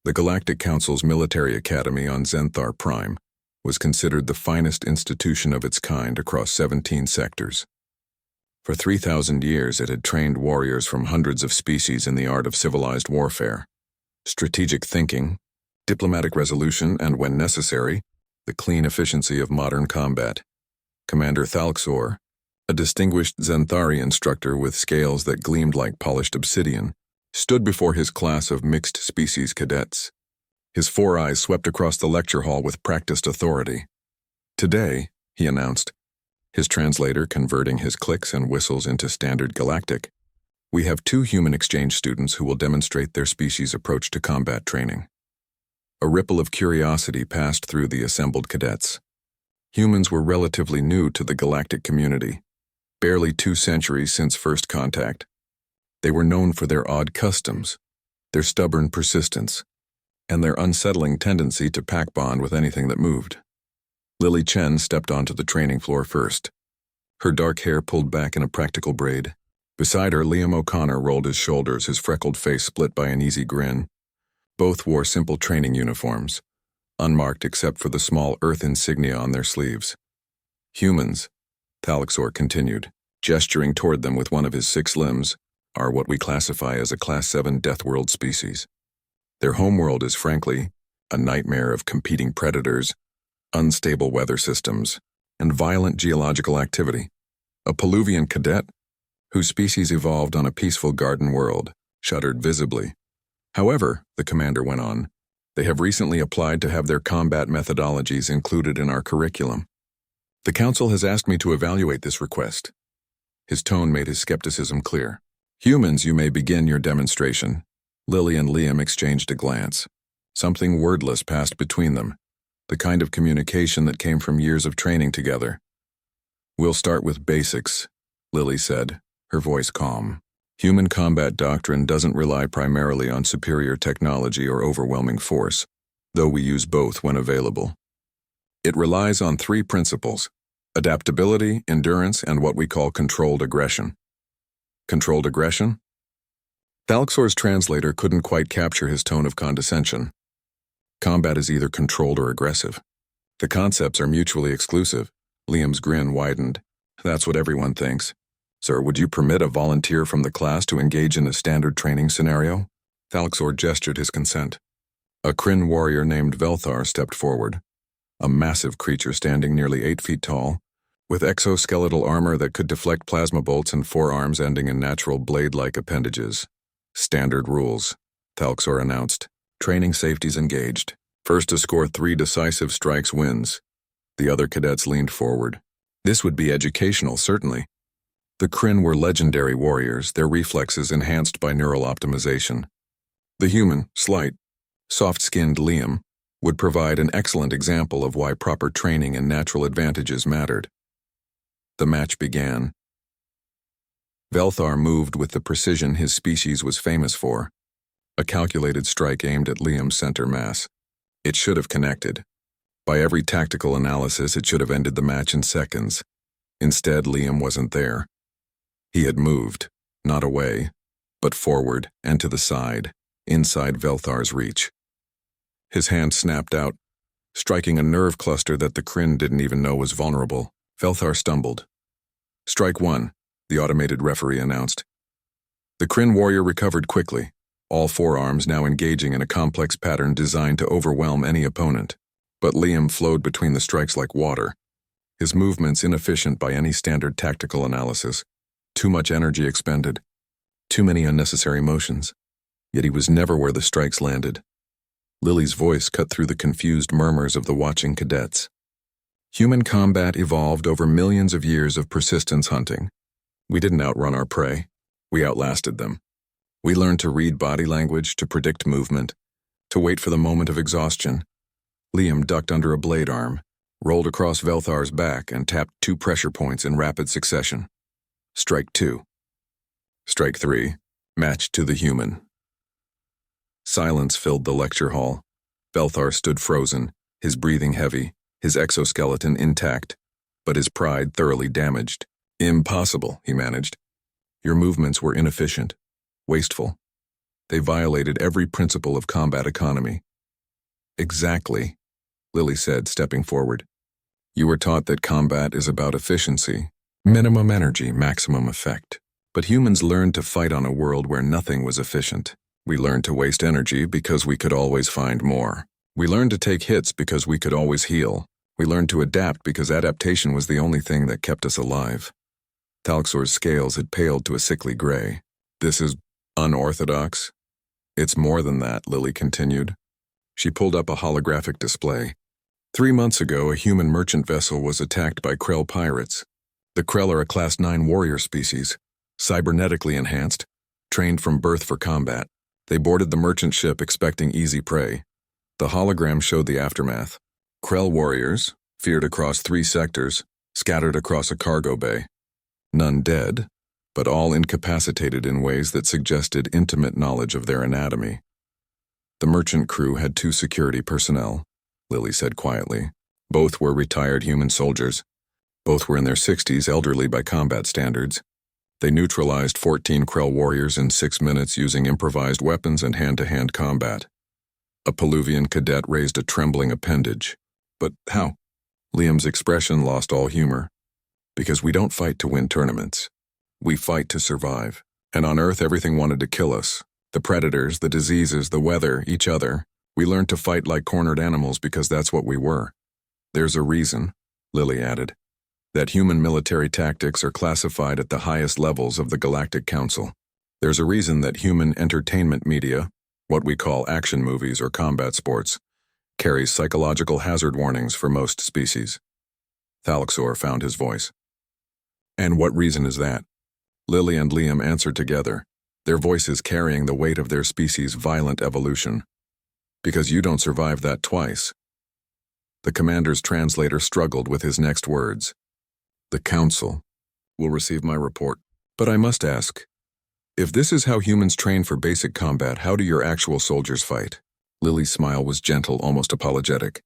The Galactic Council's military academy on Zenthar Prime was considered the finest institution of its kind across 17 sectors. For 3,000 years it had trained warriors from hundreds of species in the art of civilized warfare, strategic thinking, diplomatic resolution, and, when necessary, the clean efficiency of modern combat. Commander Thalxor, a distinguished Zenthari instructor with scales that gleamed like polished obsidian, stood before his class of mixed-species cadets. His four eyes swept across the lecture hall with practiced authority. "Today," he announced, his translator converting his clicks and whistles into standard galactic, "we have 2 human exchange students who will demonstrate their species' approach to combat training." A ripple of curiosity passed through the assembled cadets. Humans were relatively new to the galactic community, barely 2 centuries since first contact. They were known for their odd customs, their stubborn persistence, and their unsettling tendency to pack bond with anything that moved. Lily Chen stepped onto the training floor first, her dark hair pulled back in a practical braid. Beside her, Liam O'Connor rolled his shoulders, his freckled face split by an easy grin. Both wore simple training uniforms, unmarked except for the small Earth insignia on their sleeves. "Humans," Thalxor continued, gesturing toward them with one of his 6 limbs, "are what we classify as a Class 7 Death World species. Their homeworld is, frankly, a nightmare of competing predators, unstable weather systems, and violent geological activity. A Peluvian cadet, whose species evolved on a peaceful garden world, shuddered visibly. However," the commander went on, "they have recently applied to have their combat methodologies included in our curriculum. The council has asked me to evaluate this request." His tone made his skepticism clear. "Humans, you may begin your demonstration." Lily and Liam exchanged a glance. Something wordless passed between them, the kind of communication that came from years of training together. "We'll start with basics," Lily said, her voice calm. "Human combat doctrine doesn't rely primarily on superior technology or overwhelming force, though we use both when available. It relies on 3 principles: adaptability, endurance, and what we call controlled aggression." "Controlled aggression?" Thalxor's translator couldn't quite capture his tone of condescension. "Combat is either controlled or aggressive. The concepts are mutually exclusive." Liam's grin widened. "That's what everyone thinks. Sir, would you permit a volunteer from the class to engage in a standard training scenario?" Thalxor gestured his consent. A Kryn warrior named Velthar stepped forward, a massive creature standing nearly 8 feet tall, with exoskeletal armor that could deflect plasma bolts and 4 arms ending in natural blade-like appendages. "Standard rules," Thalxor announced. "Training safeties engaged. First to score 3 decisive strikes wins." The other cadets leaned forward. This would be educational, certainly. The Kryn were legendary warriors, their reflexes enhanced by neural optimization. The human, slight, soft-skinned Liam would provide an excellent example of why proper training and natural advantages mattered. The match began. Velthar moved with the precision his species was famous for. A calculated strike aimed at Liam's center mass. It should have connected. By every tactical analysis, it should have ended the match in seconds. Instead, Liam wasn't there. He had moved, not away, but forward and to the side, inside Velthar's reach. His hand snapped out, striking a nerve cluster that the Kryn didn't even know was vulnerable. Velthar stumbled. "Strike 1, the automated referee announced. The Kryn warrior recovered quickly, all 4 arms now engaging in a complex pattern designed to overwhelm any opponent. But Liam flowed between the strikes like water, his movements inefficient by any standard tactical analysis. Too much energy expended, too many unnecessary motions. Yet he was never where the strikes landed. Lily's voice cut through the confused murmurs of the watching cadets. "Human combat evolved over millions of years of persistence hunting. We didn't outrun our prey. We outlasted them. We learned to read body language, to predict movement, to wait for the moment of exhaustion." Liam ducked under a blade arm, rolled across Velthar's back, and tapped 2 pressure points in rapid succession. Strike 2. Strike 3. Match to the human. Silence filled the lecture hall. Velthar stood frozen, his breathing heavy, his exoskeleton intact, but his pride thoroughly damaged. "Impossible," he managed. "Your movements were inefficient, wasteful. They violated every principle of combat economy. Exactly, Lily said, stepping forward. You were taught that combat is about efficiency, minimum energy, maximum effect. But humans learned to fight on a world where nothing was efficient. We learned to waste energy because we could always find more. We learned to take hits because we could always heal. We learned to adapt because adaptation was the only thing that kept us alive. Talxor's scales had paled to a sickly gray. This is unorthodox? It's more than that, Lily continued. She pulled up a holographic display. 3 months ago, a human merchant vessel was attacked by Krell pirates. The Krell are a Class 9 warrior species, cybernetically enhanced, trained from birth for combat. They boarded the merchant ship expecting easy prey. The hologram showed the aftermath. Krell warriors, feared across 3 sectors, scattered across a cargo bay. None dead, but all incapacitated in ways that suggested intimate knowledge of their anatomy. The merchant crew had 2 security personnel, Lily said quietly. Both were retired human soldiers. Both were in their 60s, elderly by combat standards. They neutralized 14 Krell warriors in 6 minutes using improvised weapons and hand-to-hand combat. A Peluvian cadet raised a trembling appendage. But how? Liam's expression lost all humor. Because we don't fight to win tournaments. We fight to survive. And on Earth, everything wanted to kill us. The predators, the diseases, the weather, each other. We learned to fight like cornered animals because that's what we were. There's a reason, Lily added, that human military tactics are classified at the highest levels of the Galactic Council. There's a reason that human entertainment media, what we call action movies or combat sports, carries psychological hazard warnings for most species. Thalxor found his voice. And what reason is that? Lily and Liam answered together, their voices carrying the weight of their species' violent evolution. Because you don't survive that twice. The commander's translator struggled with his next words. The Council will receive my report. But I must ask, if this is how humans train for basic combat, how do your actual soldiers fight? Lily's smile was gentle, almost apologetic.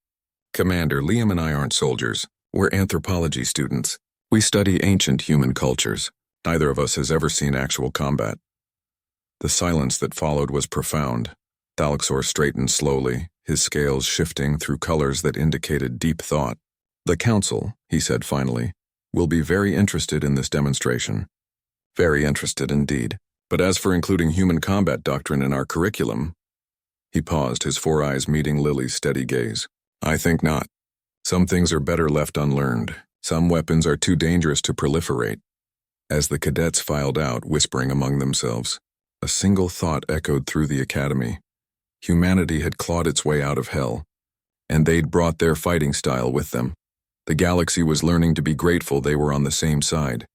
Commander, Liam and I aren't soldiers. We're anthropology students. We study ancient human cultures. Neither of us has ever seen actual combat. The silence that followed was profound. Thalxor straightened slowly, his scales shifting through colors that indicated deep thought. The Council, he said finally, will be very interested in this demonstration. Very interested indeed. But as for including human combat doctrine in our curriculum, he paused, his 4 eyes meeting Lily's steady gaze. I think not. Some things are better left unlearned. Some weapons are too dangerous to proliferate. As the cadets filed out, whispering among themselves, a single thought echoed through the academy. Humanity had clawed its way out of hell, and they'd brought their fighting style with them. The galaxy was learning to be grateful they were on the same side.